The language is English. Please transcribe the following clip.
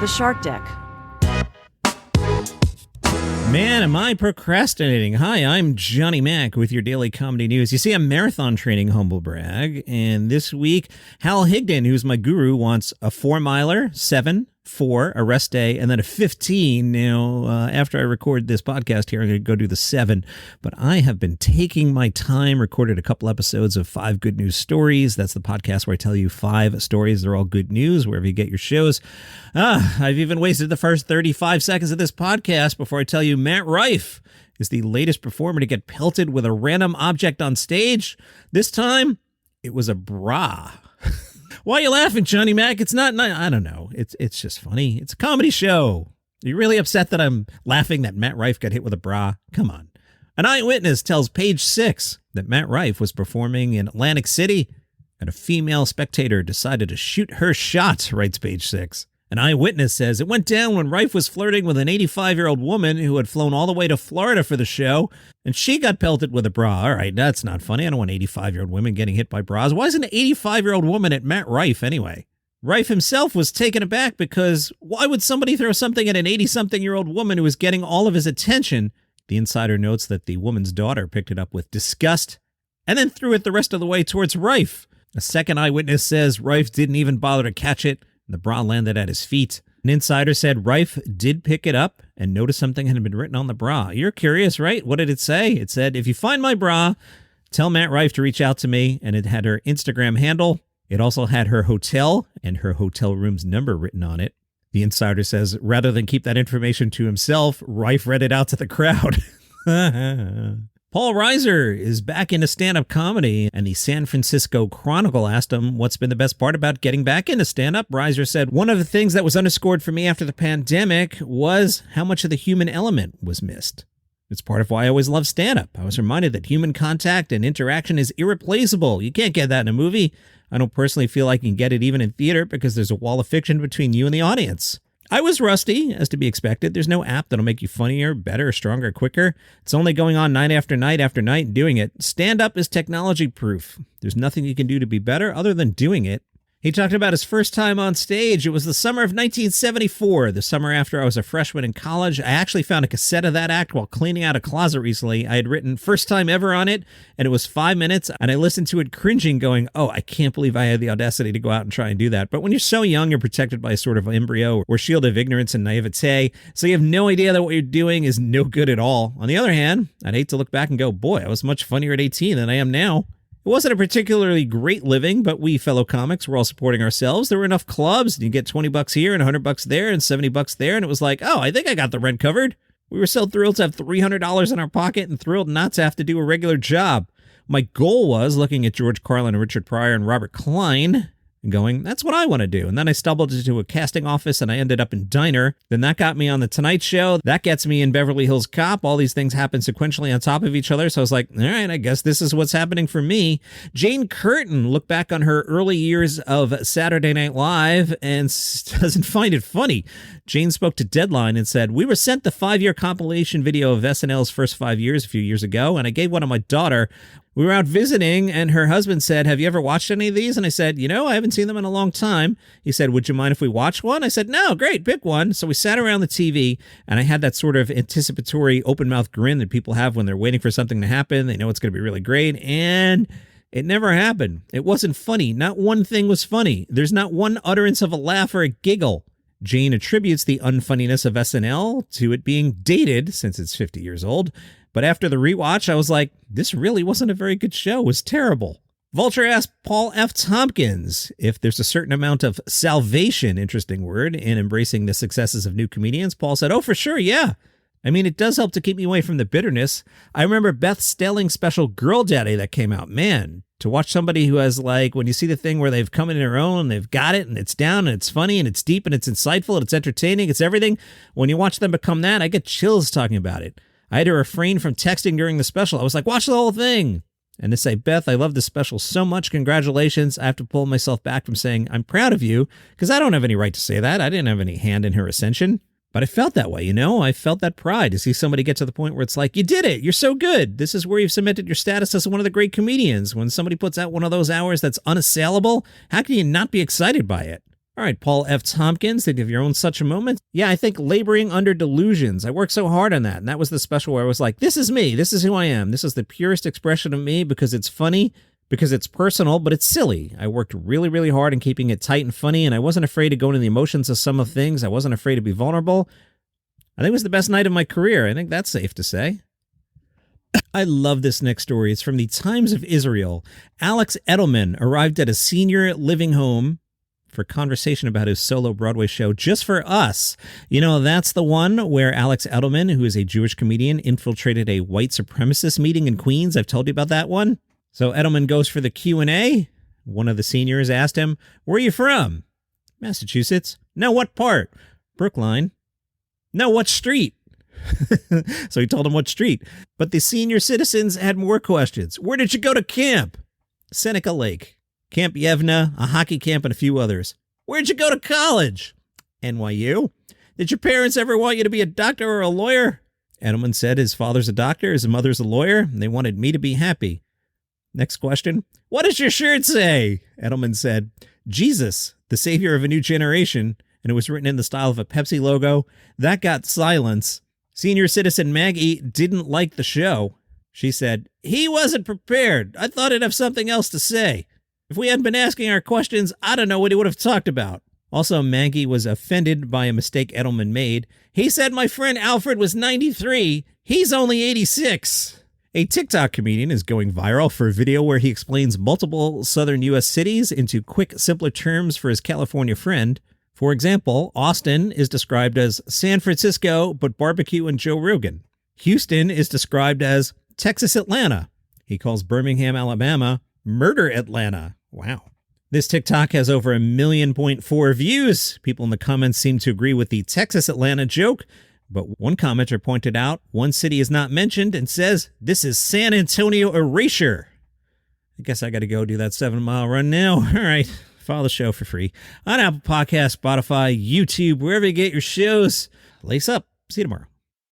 the Shark Deck. Man, am I procrastinating. Hi, I'm Johnny Mac with your daily comedy news. You see, I'm marathon training, humble brag, and this week, Hal Higdon, who's my guru, wants a 4-miler, 7, 4, a rest day, and then a 15. Now, after I record this podcast here, I'm going to go do the 7, but I have been taking my time, recorded a couple episodes of 5 Good News Stories. That's the podcast where I tell you 5 stories. They're all good news, wherever you get your shows. I've even wasted the first 35 seconds of this podcast before I tell you Matt Rife is the latest performer to get pelted with a random object on stage. This time, it was a bra. Why are you laughing, Johnny Mac? It's not, I don't know. It's just funny. It's a comedy show. Are you really upset that I'm laughing that Matt Rife got hit with a bra? Come on. An eyewitness tells Page 6 that Matt Rife was performing in Atlantic City and a female spectator decided to shoot her shot, writes Page 6. An eyewitness says it went down when Rife was flirting with an 85-year-old woman who had flown all the way to Florida for the show, and she got pelted with a bra. All right, that's not funny. I don't want 85-year-old women getting hit by bras. Why is an 85-year-old woman at Matt Rife anyway? Rife himself was taken aback because why would somebody throw something at an 80-something-year-old woman who was getting all of his attention? The insider notes that the woman's daughter picked it up with disgust and then threw it the rest of the way towards Rife. A second eyewitness says Rife didn't even bother to catch it. The bra landed at his feet. An insider said Rife did pick it up and noticed something had been written on the bra. You're curious, right? What did it say? It said, if you find my bra, tell Matt Rife to reach out to me. And it had her Instagram handle. It also had her hotel and her hotel room's number written on it. The insider says, rather than keep that information to himself, Rife read it out to the crowd. Paul Reiser is back into stand-up comedy, and the San Francisco Chronicle asked him what's been the best part about getting back into stand-up. Reiser said, one of the things that was underscored for me after the pandemic was how much of the human element was missed. It's part of why I always love stand-up. I was reminded that human contact and interaction is irreplaceable. You can't get that in a movie. I don't personally feel like you can get it even in theater because there's a wall of fiction between you and the audience. I was rusty, as to be expected. There's no app that'll make you funnier, better, stronger, quicker. It's only going on night after night after night and doing it. Stand-up is technology proof. There's nothing you can do to be better other than doing it. He talked about his first time on stage. It was the summer of 1974, the summer after I was a freshman in college. I actually found a cassette of that act while cleaning out a closet recently. I had written first time ever on it, and it was 5 minutes, and I listened to it cringing, going, oh, I can't believe I had the audacity to go out and try and do that. But when you're so young, you're protected by a sort of embryo or shield of ignorance and naivete, so you have no idea that what you're doing is no good at all. On the other hand, I'd hate to look back and go, boy, I was much funnier at 18 than I am now. It wasn't a particularly great living, but we fellow comics were all supporting ourselves. There were enough clubs, and you get $20 here and $100 there and $70 there, and it was like, oh, I think I got the rent covered. We were so thrilled to have $300 in our pocket and thrilled not to have to do a regular job. My goal was looking at George Carlin and Richard Pryor and Robert Klein and going, that's what I want to do. And then I stumbled into a casting office and I ended up in Diner. Then that got me on The Tonight Show. That gets me in Beverly Hills Cop. All these things happen sequentially on top of each other. So I was like, all right, I guess this is what's happening for me. Jane Curtin looked back on her early years of Saturday Night Live and doesn't find it funny. Jane spoke to Deadline and said, we were sent the 5-year compilation video of SNL's first 5 years a few years ago, and I gave one to my daughter. We were out visiting, and her husband said, have you ever watched any of these? And I said, I haven't seen them in a long time. He said, would you mind if we watch one? I said, no, great, pick one. So we sat around the TV, and I had that sort of anticipatory open-mouth grin that people have when they're waiting for something to happen. They know it's going to be really great, and it never happened. It wasn't funny. Not one thing was funny. There's not one utterance of a laugh or a giggle. Jane attributes the unfunniness of SNL to it being dated, since it's 50 years old. But after the rewatch, I was like, this really wasn't a very good show. It was terrible. Vulture asked Paul F. Tompkins if there's a certain amount of salvation, interesting word, in embracing the successes of new comedians. Paul said, oh, for sure, yeah. I mean, it does help to keep me away from the bitterness. I remember Beth Stelling's special Girl Daddy that came out. Man, to watch somebody who has, like, when you see the thing where they've come in their own, and they've got it, and it's down, and it's funny, and it's deep, and it's insightful, and it's entertaining, it's everything. When you watch them become that, I get chills talking about it. I had to refrain from texting during the special. I was like, watch the whole thing. And to say, Beth, I love this special so much. Congratulations. I have to pull myself back from saying, I'm proud of you, because I don't have any right to say that. I didn't have any hand in her ascension. But I felt that way, I felt that pride to see somebody get to the point where it's like, you did it. You're so good. This is where you've cemented your status as one of the great comedians. When somebody puts out one of those hours that's unassailable, how can you not be excited by it? All right, Paul F. Tompkins, think of your own such a moment. Yeah, I think laboring under delusions. I worked so hard on that. And that was the special where I was like, this is me. This is who I am. This is the purest expression of me because it's funny, because it's personal, but it's silly. I worked really, really hard in keeping it tight and funny, and I wasn't afraid to go into the emotions of some of things. I wasn't afraid to be vulnerable. I think it was the best night of my career. I think that's safe to say. I love this next story. It's from the Times of Israel. Alex Edelman arrived at a senior living home for conversation about his solo Broadway show, Just for Us. You know, that's the one where Alex Edelman, who is a Jewish comedian, infiltrated a white supremacist meeting in Queens. I've told you about that one. So Edelman goes for the Q&A. One of the seniors asked him, "Where are you from?" "Massachusetts." "No, what part?" "Brookline." "No, what street?" So he told him what street. But the senior citizens had more questions. "Where did you go to camp?" "Seneca Lake." "Camp Yevna, a hockey camp, and a few others." "Where'd you go to college?" "NYU." "Did your parents ever want you to be a doctor or a lawyer?" Edelman said his father's a doctor, his mother's a lawyer, and they wanted me to be happy. Next question. "What does your shirt say?" Edelman said, "Jesus, the savior of a new generation," and it was written in the style of a Pepsi logo. That got silence. Senior citizen Maggie didn't like the show. She said, "He wasn't prepared. I thought he'd have something else to say. If we hadn't been asking our questions, I don't know what he would have talked about." Also, Maggie was offended by a mistake Edelman made. "He said my friend Alfred was 93. He's only 86. A TikTok comedian is going viral for a video where he explains multiple southern U.S. cities into quick, simpler terms for his California friend. For example, Austin is described as San Francisco, but barbecue and Joe Rogan. Houston is described as Texas Atlanta. He calls Birmingham, Alabama, Murder Atlanta. Wow. This TikTok has over 1.4 million views. People in the comments seem to agree with the Texas Atlanta joke, but one commenter pointed out one city is not mentioned and says, "This is San Antonio erasure." I guess I got to go do that 7-mile run now. All right. Follow the show for free on Apple Podcasts, Spotify, YouTube, wherever you get your shows. Lace up. See you tomorrow.